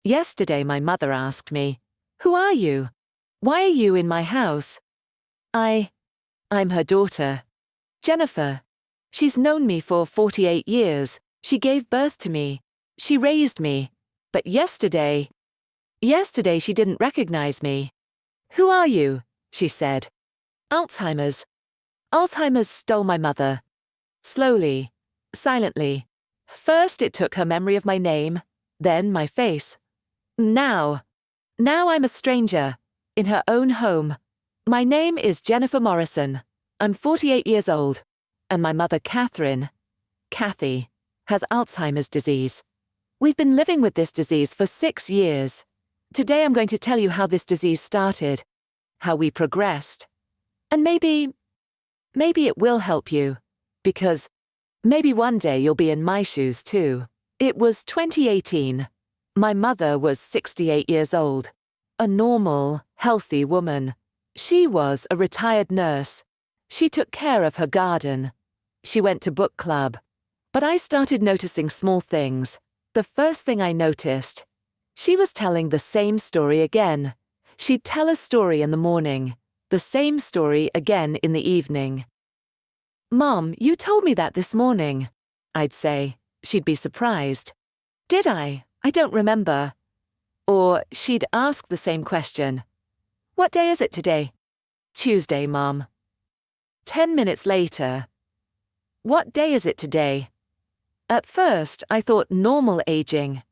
Yesterday my mother asked me, "Who are you? Why are you in my house?" I'm her daughter, Jennifer. She's known me for 48 years. She gave birth to me. She raised me. But yesterday she didn't recognize me. "Who are you?" she said. "ALZHEIME'S. ALZHEIME'S stole my mother." Slowly, silently. First it took her memory of my name, then my face. Now I'm a stranger, in her own home. My name is Jennifer Morrison. I'm 48 years old, and my mother Kathy, has Alzheimer's disease. We've been living with this disease for 6 years. Today I'm going to tell you how this disease started, how we progressed, and maybe it will help you, because maybe one day you'll be in my shoes too. It was 2018. My mother was 68 years old, a normal, healthy woman. She was a retired nurse. She took care of her garden. She went to book club. But I started noticing small things. The first thing I noticed, she was telling the same story again. She'd tell a story in the morning, the same story again in the evening. "Mom, you told me that this morning," I'd say. She'd be surprised. "Did I? I don't remember." Or she'd ask the same question. "What day is it today?" "Tuesday, Mom." 10 minutes later, "What day is it today?" At first, I thought normal aging.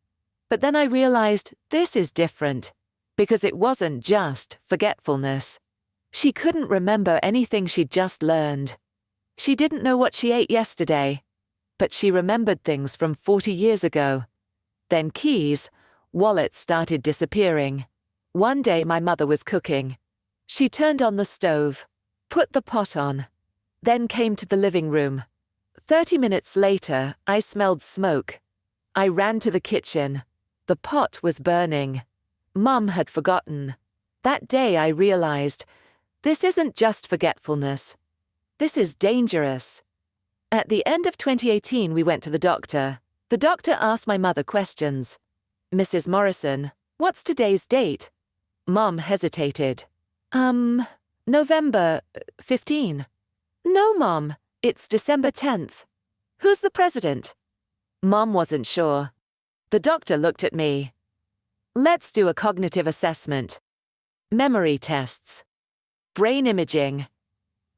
But then I realized this is different, because it wasn't just forgetfulness. She couldn't remember anything she'd just learned. She didn't know what she ate yesterday, but she remembered things from 40 years ago. Then keys, wallets started disappearing. One day my mother was cooking. She turned on the stove, put the pot on, then came to the living room. 30 minutes later, I smelled smoke. I ran to the kitchen. The pot was burning. Mum had forgotten. That day I realized, this isn't just forgetfulness. This is dangerous. At the end of 2018, we went to the doctor. The doctor asked my mother questions. "Mrs. Morrison, what's today's date?" Mum hesitated. November 15. "No, Mom, it's December 10th. Who's the president?" Mum wasn't sure. The doctor looked at me. "Let's do a cognitive assessment. Memory tests. Brain imaging."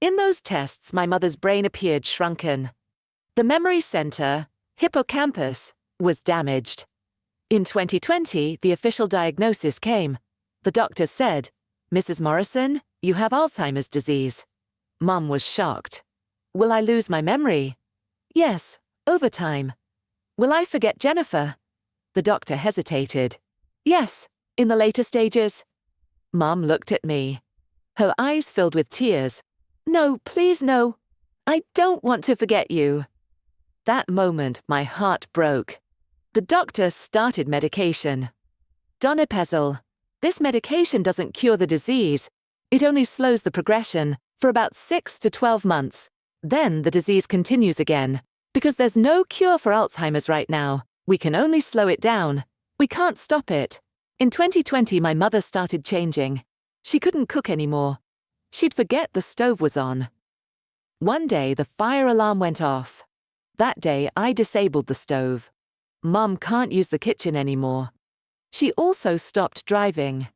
In those tests, my mother's brain appeared shrunken. The memory center, hippocampus, was damaged. In 2020, the official diagnosis came. The doctor said, "Mrs. Morrison, you have Alzheimer's disease." Mum was shocked. "Will I lose my memory?" "Yes, over time." "Will I forget Jennifer?" The doctor hesitated. "Yes, in the later stages." Mum looked at me. Her eyes filled with tears. "No, please no. I don't want to forget you." That moment, my heart broke. The doctor started medication. Donepezil. This medication doesn't cure the disease. It only slows the progression for about 6 to 12 months. Then the disease continues again. Because there's no cure for Alzheimer's right now. We can only slow it down. We can't stop it. In 2020, my mother started changing. She couldn't cook anymore. She'd forget the stove was on. One day, the fire alarm went off. That day, I disabled the stove. Mum can't use the kitchen anymore. She also stopped driving.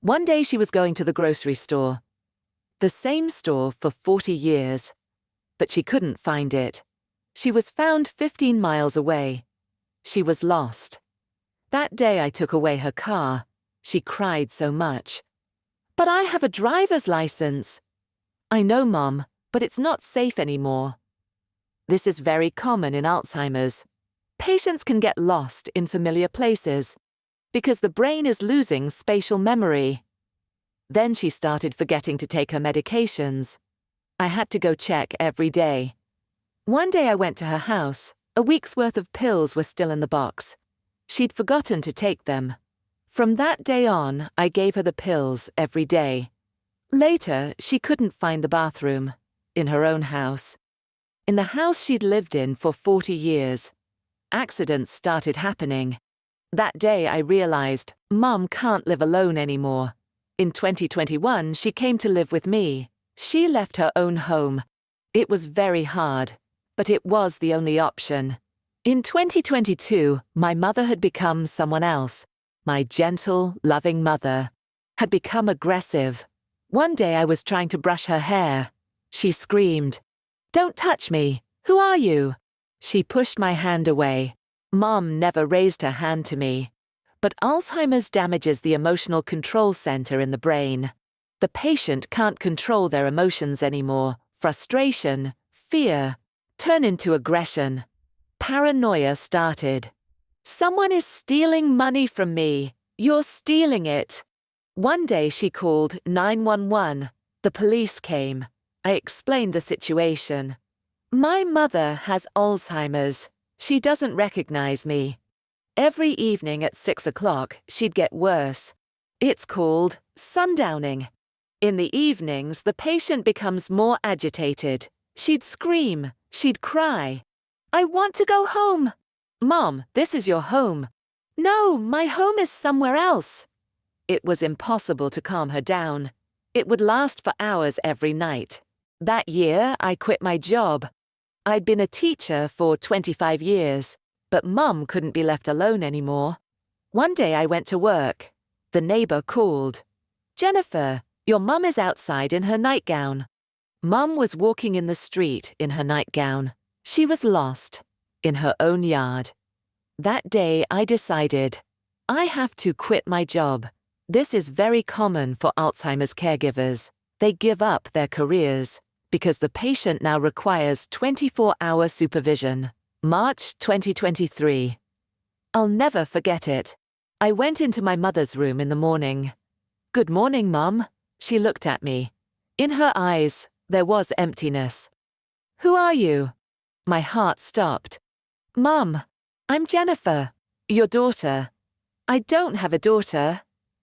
One day she was going to the grocery store. The same store for 40 years. But she couldn't find it. She was found 15 miles away. She was lost. That day I took away her car. She cried so much. "But I have a driver's license." "I know, Mom, but it's not safe anymore." This is very common in Alzheimer's. Patients can get lost in familiar places because the brain is losing spatial memory. Then she started forgetting to take her medications. I had to go check every day. One day I went to her house. A week's worth of pills were still in the box. She'd forgotten to take them. From that day on, I gave her the pills every day. Later, she couldn't find the bathroom in her own house. In the house she'd lived in for 40 years. Accidents started happening. That day I realized Mum can't live alone anymore. In 2021, she came to live with me. She left her own home. It was very hard, but it was the only option. In 2022, my mother had become someone else. My gentle, loving mother had become aggressive. One day I was trying to brush her hair. She screamed, "Don't touch me! Who are you?" She pushed my hand away. Mom never raised her hand to me. But Alzheimer's damages the emotional control center in the brain. The patient can't control their emotions anymore. Frustration, fear, turn into aggression. Paranoia started. "Someone is stealing money from me. You're stealing it." One day she called 911. The police came. I explained the situation. "My mother has Alzheimer's. She doesn't recognize me. Every evening at 6 o'clock, she'd get worse. It's called sundowning. In the evenings, the patient becomes more agitated. She'd scream. She'd cry. 'I want to go home.' 'Mom, this is your home.' 'No, my home is somewhere else.' It was impossible to calm her down. It would last for hours every night. That year, I quit my job. I'd been a teacher for 25 years, but Mum couldn't be left alone anymore. One day I went to work. The neighbor called. "Jennifer, your mum is outside in her nightgown." Mum was walking in the street in her nightgown. She was lost, in her own yard. That day I decided, I have to quit my job. This is very common for Alzheimer's caregivers. They give up their careers because the patient now requires 24-hour supervision. March 2023. I'll never forget it. I went into my mother's room in the morning. "Good morning, Mum." She looked at me. In her eyes, there was emptiness. "Who are you?" My heart stopped. "Mum, I'm Jennifer, your daughter." "I don't have a daughter."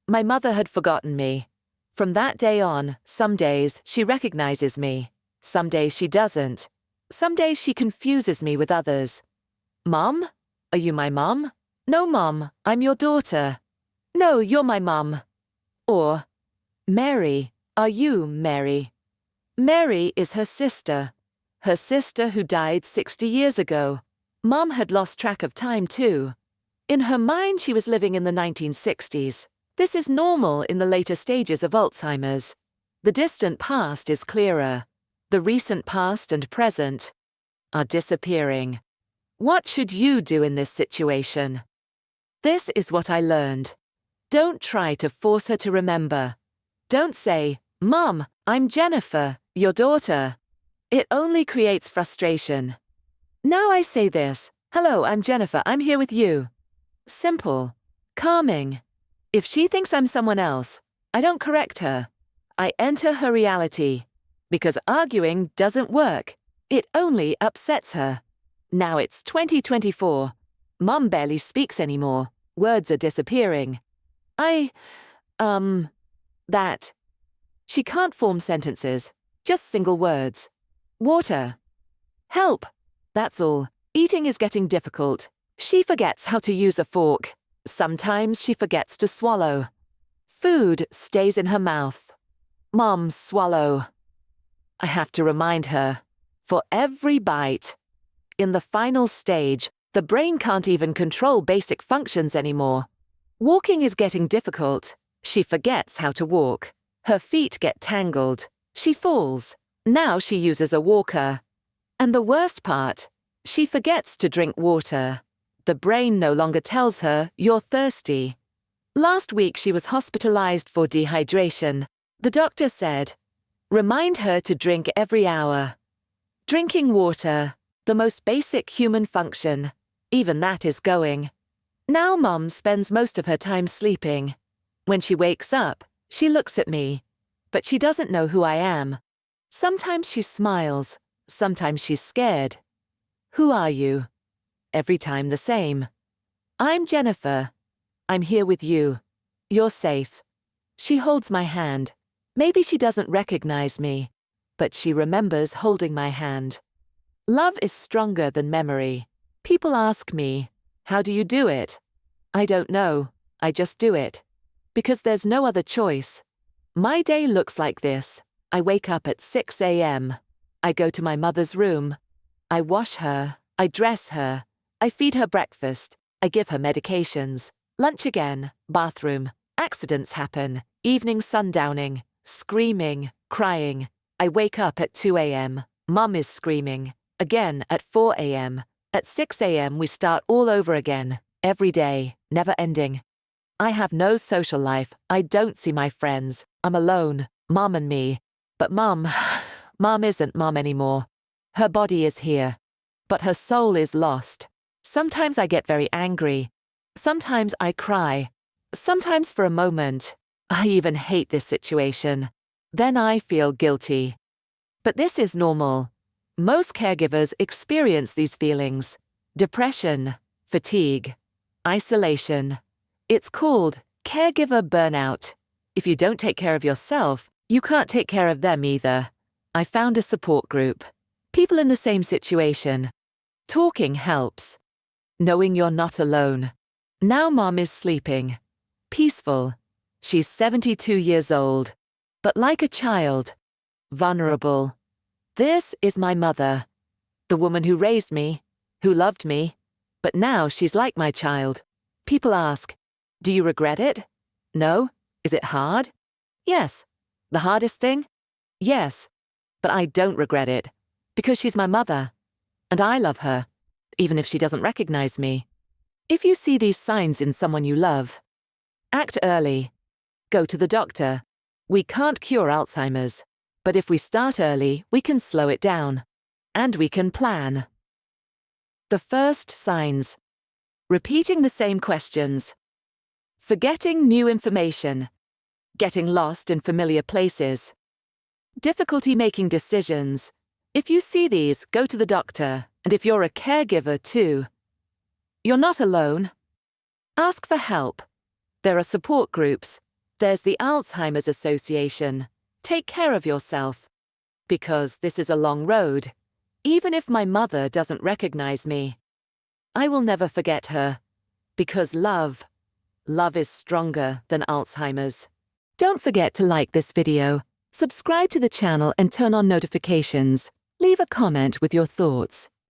My mother had forgotten me. From that day on, some days she recognizes me. Some days she doesn't. Some days she confuses me with others. "Mum? Are you my mum?" "No, Mum, I'm your daughter." "No, you're my mum." Or, "Mary, are you Mary?" Mary is her sister who died 60 years ago. Mum had lost track of time too. In her mind she was living in the 1960s. This is normal in the later stages of Alzheimer's. The distant past is clearer. The recent past and present are disappearing. What should you do in this situation? This is what I learned. Don't try to force her to remember. Don't say, "Mum, I'm Jennifer, your daughter." It only creates frustration. Now I say this, "Hello, I'm Jennifer, I'm here with you." Simple. Calming. If she thinks I'm someone else, I don't correct her. I enter her reality. Because arguing doesn't work. It only upsets her. Now it's 2024. Mum barely speaks anymore. Words are disappearing. That. She can't form sentences. Just single words. Water. Help. That's all. Eating is getting difficult. She forgets how to use a fork. Sometimes she forgets to swallow. Food stays in her mouth. Mom, swallow. I have to remind her. For every bite. In the final stage, the brain can't even control basic functions anymore. Walking is getting difficult. She forgets how to walk. Her feet get tangled. She falls. Now she uses a walker. And the worst part, she forgets to drink water. The brain no longer tells her, "You're thirsty." Last week she was hospitalized for dehydration. The doctor said, "Remind her to drink every hour." Drinking water, the most basic human function, even that is going. Now Mum spends most of her time sleeping. When she wakes up, she looks at me, but she doesn't know who I am. Sometimes she smiles, sometimes she's scared. "Who are you?" Every time the same. "I'm Jennifer. I'm here with you. You're safe." She holds my hand. Maybe she doesn't recognize me, but she remembers holding my hand. Love is stronger than memory. People ask me, "How do you do it?" I don't know, I just do it. Because there's no other choice. My day looks like this. I wake up at 6 a.m. I go to my mother's room. I wash her, I dress her, I feed her breakfast, I give her medications, lunch again, bathroom, accidents happen, evening sundowning, screaming, crying. I wake up at 2 a.m. Mum is screaming, again at 4 a.m. At 6 a.m. we start all over again, every day, never ending. I have no social life, I don't see my friends, I'm alone, Mum and me. But Mum isn't Mum anymore. Her body is here. But her soul is lost. Sometimes I get very angry. Sometimes I cry. Sometimes for a moment. I even hate this situation. Then I feel guilty. But this is normal. Most caregivers experience these feelings. Depression, fatigue, isolation. It's called caregiver burnout. If you don't take care of yourself, you can't take care of them either. I found a support group. People in the same situation. Talking helps. Knowing you're not alone. Now Mom is sleeping. Peaceful. She's 72 years old. But like a child. Vulnerable. This is my mother. The woman who raised me. Who loved me. But now she's like my child. People ask, do you regret it? No. Is it hard? Yes. The hardest thing? Yes. But I don't regret it. Because she's my mother. And I love her. Even if she doesn't recognize me. If you see these signs in someone you love, act early. Go to the doctor. We can't cure Alzheimer's. But if we start early, we can slow it down. And we can plan. The first signs. Repeating the same questions. Forgetting new information. Getting lost in familiar places. Difficulty making decisions. If you see these, go to the doctor. And if you're a caregiver too, you're not alone. Ask for help. There are support groups. There's the Alzheimer's Association. Take care of yourself. Because this is a long road. Even if my mother doesn't recognize me, I will never forget her. Because love is stronger than Alzheimer's. Don't forget to like this video, subscribe to the channel and turn on notifications. Leave a comment with your thoughts.